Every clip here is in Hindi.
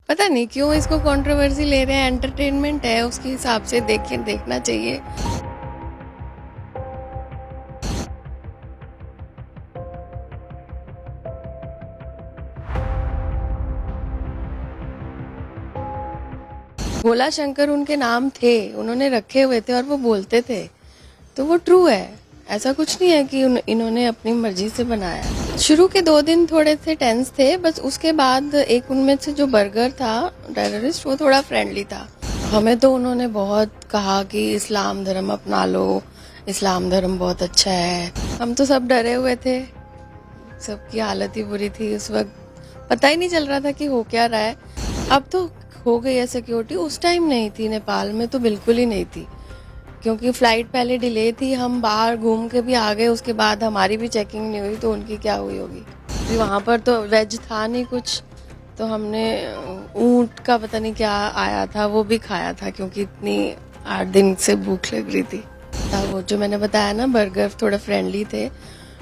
पता नहीं क्यों इसको कंट्रोवर्सी ले रहे हैं। एंटरटेनमेंट है, उसके हिसाब से देखना चाहिए। भोला शंकर उनके नाम थे, उन्होंने रखे हुए थे और वो बोलते थे, तो वो ट्रू है। ऐसा कुछ नहीं है कि इन्होंने अपनी मर्जी से बनाया। शुरू के 2 दिन थोड़े से टेंस थे, बस उसके बाद एक उनमें से जो बर्गर था टेररिस्ट, वो थोड़ा फ्रेंडली था। हमें तो उन्होंने बहुत कहा कि इस्लाम धर्म अपना लो, इस्लाम धर्म बहुत अच्छा है। हम तो सब डरे हुए थे, सबकी हालत ही बुरी थी उस वक्त। पता ही नहीं चल रहा था कि हो क्या रहा है। अब तो हो गई है सिक्योरिटी, उस टाइम नहीं थी। नेपाल में तो बिल्कुल ही नहीं थी, क्योंकि फ्लाइट पहले डिले थी। हम बाहर घूम के भी आ गए, उसके बाद हमारी भी चेकिंग नहीं हुई, तो उनकी क्या हुई होगी। फिर वहाँ पर तो वेज था नहीं कुछ, तो हमने ऊँट का पता नहीं क्या आया था, वो भी खाया था, क्योंकि इतनी 8 दिन से भूख लग रही थी। वो जो मैंने बताया ना, बर्गर थोड़ा फ्रेंडली थे,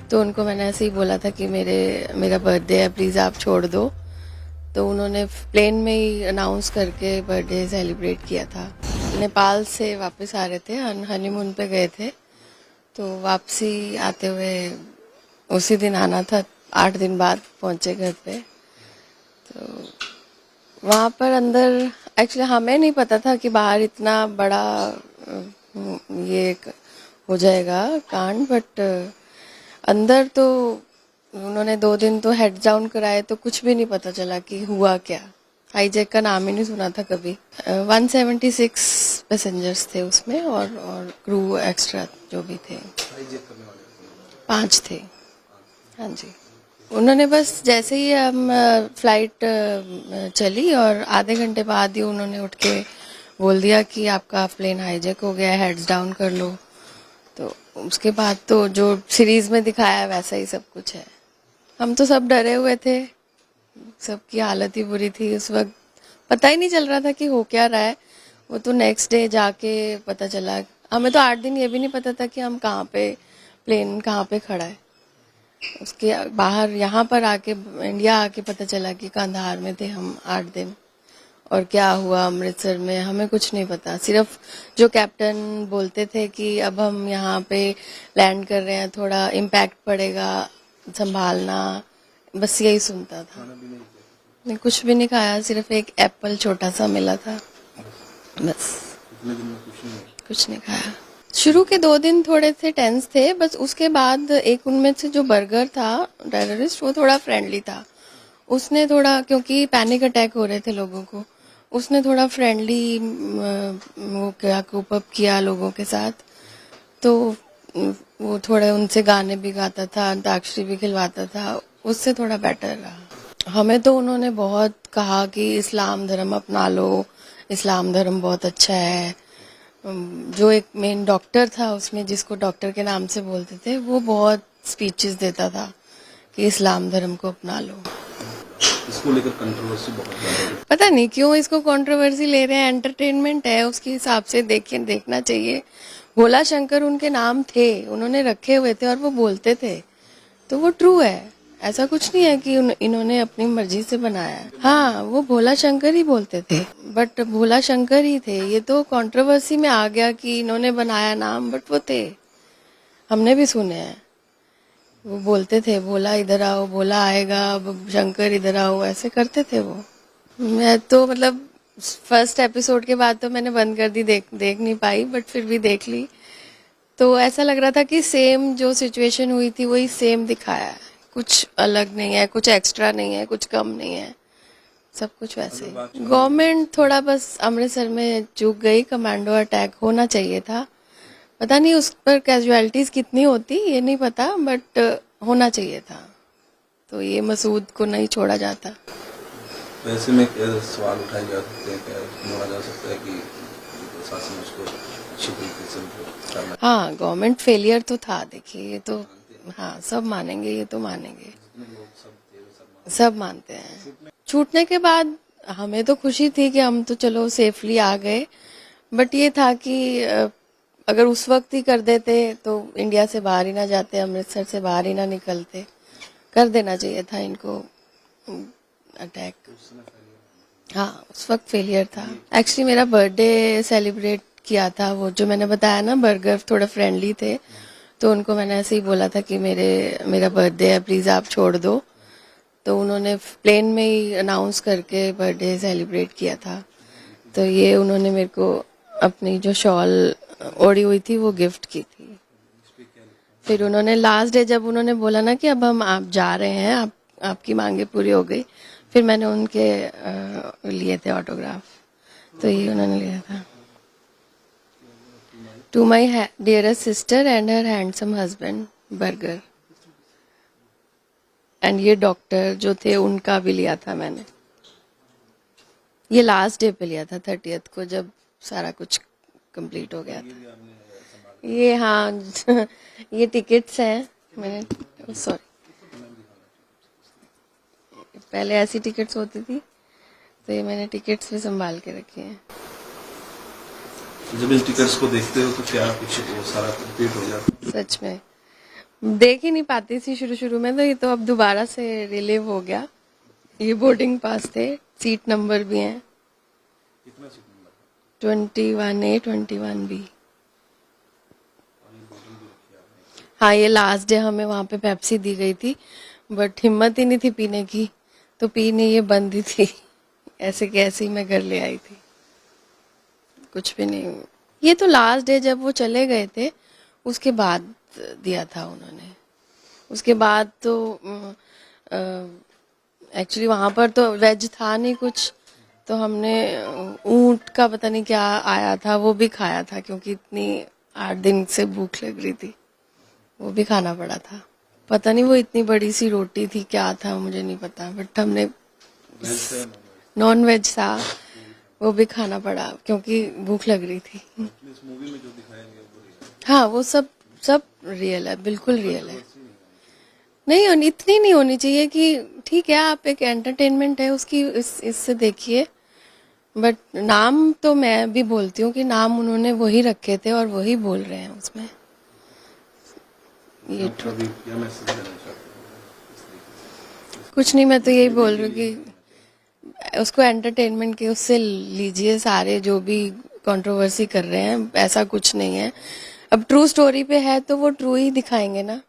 तो उनको मैंने ऐसे ही बोला था कि मेरा बर्थडे है, प्लीज़ आप छोड़ दो। तो उन्होंने प्लेन में ही अनाउंस करके बर्थडे सेलिब्रेट किया था। नेपाल से वापस आ रहे थे, हनीमून पे गए थे, तो वापसी आते हुए उसी दिन आना था, 8 दिन बाद पहुंचे घर पे। तो वहाँ पर अंदर एक्चुअली हमें नहीं पता था कि बाहर इतना बड़ा ये हो जाएगा कांड, बट अंदर तो उन्होंने 2 दिन तो हेड डाउन कराए, तो कुछ भी नहीं पता चला कि हुआ क्या। हाईजैक का नाम ही नहीं सुना था कभी। 176 पैसेंजर्स थे उसमें, और क्रू एक्स्ट्रा जो भी थे, 5 थे। हाँ जी। उन्होंने बस जैसे ही हम फ्लाइट चली और आधे घंटे बाद ही उन्होंने उठ के बोल दिया कि आपका प्लेन हाईजैक हो गया है, हेड्स डाउन कर लो। तो उसके बाद तो जो सीरीज में दिखाया है वैसा ही सब कुछ है। हम तो सब डरे हुए थे, सबकी हालत ही बुरी थी उस वक्त। पता ही नहीं चल रहा था कि हो क्या रहा है। वो तो नेक्स्ट डे जाके पता चला। हमें तो 8 दिन ये भी नहीं पता था कि हम कहाँ पे, प्लेन कहाँ पे खड़ा है। उसके बाहर यहाँ पर आके, इंडिया आके पता चला कि कंधार में थे हम 8 दिन। और क्या हुआ अमृतसर में हमें कुछ नहीं पता। सिर्फ जो कैप्टन बोलते थे कि अब हम यहाँ पे लैंड कर रहे हैं, थोड़ा इम्पैक्ट पड़ेगा, संभालना, बस यही सुनता था। नहीं, कुछ भी नहीं खाया, सिर्फ एक एप्पल छोटा सा मिला था, बस। कुछ नहीं खाया। शुरू के 2 दिन थोड़े से टेंस थे, बस उसके बाद एक उनमें से जो बर्गर था टेररिस्ट, वो थोड़ा फ्रेंडली था। उसने थोड़ा, क्योंकि पैनिक अटैक हो रहे थे लोगों को, उसने थोड़ा फ्रेंडली वो क्या कोप अप किया लोगों के साथ। तो वो थोड़ा उनसे गाने भी गाता था, अंताक्षरी भी खिलवाता था, उससे थोड़ा बेटर रहा। हमें तो उन्होंने बहुत कहा कि इस्लाम धर्म अपना लो, इस्लाम धर्म बहुत अच्छा है। जो एक मेन डॉक्टर था उसमें, जिसको डॉक्टर के नाम से बोलते थे, वो बहुत स्पीचेस देता था कि इस्लाम धर्म को अपना लो। इसको लेकर कंट्रोवर्सी बहुत ज्यादा है। पता नहीं क्यों इसको कंट्रोवर्सी ले रहे हैं। एंटरटेनमेंट है, उसके हिसाब से देखना चाहिए। भोला शंकर उनके नाम थे, उन्होंने रखे हुए थे और वो बोलते थे, तो वो ट्रू है। ऐसा कुछ नहीं है कि इन्होंने अपनी मर्जी से बनाया। हाँ, वो भोला शंकर ही बोलते थे, बट भोला शंकर ही थे। ये तो कंट्रोवर्सी में आ गया कि इन्होंने बनाया नाम, बट वो थे, हमने भी सुने हैं। वो बोलते थे, भोला इधर आओ, भोला आएगा, अब शंकर इधर आओ, ऐसे करते थे वो। मैं तो मतलब फर्स्ट एपिसोड के बाद तो मैंने बंद कर दी, देख नहीं पाई, बट फिर भी देख ली। तो ऐसा लग रहा था कि सेम जो सिचुएशन हुई थी वही सेम दिखाया है, कुछ अलग नहीं है, कुछ एक्स्ट्रा नहीं है, कुछ कम नहीं है, सब कुछ वैसे ही। गवर्नमेंट थोड़ा बस अमृतसर में चूक गई, कमांडो अटैक होना चाहिए था। पता नहीं उस पर कैजुअलिटीज कितनी होती, ये नहीं पता, बट होना चाहिए था, तो ये मसूद को नहीं छोड़ा जाता। वैसे में सवाल उठाए जा सकते हैं, क्या माना जा सकता है कि शासन उसको अच्छी तरीके से करना। हाँ, गवर्नमेंट फेलियर तो था, देखिए ये तो, हाँ सब मानेंगे, ये तो मानेंगे, सब मानते हैं। छूटने के बाद हमें तो खुशी थी कि हम तो चलो सेफली आ गए, बट ये था कि अगर उस वक्त ही कर देते तो इंडिया से बाहर ही ना जाते, अमृतसर से बाहर ही ना निकलते। कर देना चाहिए था इनको अटैक। हाँ, उस वक्त फेलियर था। एक्चुअली मेरा बर्थडे सेलिब्रेट किया था, वो जो मैंने बताया ना, बर्गर थोड़ा फ्रेंडली थे, तो उनको मैंने ऐसे ही बोला था कि मेरा बर्थडे है, प्लीज़ आप छोड़ दो। तो उन्होंने प्लेन में ही अनाउंस करके बर्थडे सेलिब्रेट किया था। तो ये उन्होंने मेरे को अपनी जो शॉल ओढ़ी हुई थी वो गिफ्ट की थी। फिर उन्होंने लास्ट डे जब उन्होंने बोला ना कि अब आप जा रहे हैं, आपकी मांगे पूरी हो गई, फिर मैंने उनके लिए थे ऑटोग्राफ, तो ये उन्होंने लिया था। To my dearest sister and her handsome husband burger. And ये डॉक्टर जो थे उनका भी लिया था मैंने। ये लास्ट डे पे लिया था, 30th को, जब सारा कुछ कंप्लीट हो गया था। ये हाँ ये टिकट्स हैं, मैंने सॉरी पहले ऐसी टिकट्स होती थी, तो ये मैंने टिकट्स भी संभाल के रखी हैं। जब इन टिकट्स को देखते हो तो क्या कुछ वो सारा कंप्लीट हो जाता है? सच में देख ही नहीं पाती थी शुरू में, तो ये तो अब दोबारा से रिलीव हो गया। ये बोर्डिंग पास थे, सीट नंबर भी हैं, कितना सीट नंबर? 21A 21B। हाँ, ये लास्ट डे हमें वहाँ पे पेप्सी दी गई थी, बट हिम्मत ही नहीं थी पीने की, तो पी नहीं, ये बंद ही थी। ऐसे कैसे ही मैं घर ले आई थी, कुछ भी नहीं। ये तो लास्ट डे जब वो चले गए थे उसके बाद दिया था उन्होंने। उसके बाद तो एक्चुअली वहाँ पर तो वेज था नहीं कुछ, तो हमने ऊंट का पता नहीं क्या आया था, वो भी खाया था, क्योंकि इतनी 8 दिन से भूख लग रही थी, वो भी खाना पड़ा था। पता नहीं वो इतनी बड़ी सी रोटी थी, क्या था मुझे नहीं पता, बट हमने नॉन वेज था, वो भी खाना पड़ा क्योंकि भूख लग रही थी। इस मूवी में जो दिखाया गया वो रियल हाँ, वो सब रियल है, बिल्कुल रियल है। नहीं, और इतनी नहीं होनी चाहिए कि ठीक है आप एक एंटरटेनमेंट है उसकी, इससे देखिए, बट नाम तो मैं भी बोलती हूँ कि नाम उन्होंने वही रखे थे और वही बोल रहे हैं उसमें। ये है। अभी क्या मैसेज देना चाहते हो? कुछ नहीं, मैं तो यही बोल रही हूँ कि उसको एंटरटेनमेंट के उससे लीजिए, सारे जो भी कंट्रोवर्सी कर रहे हैं, ऐसा कुछ नहीं है। अब ट्रू स्टोरी पे है तो वो ट्रू ही दिखाएंगे ना।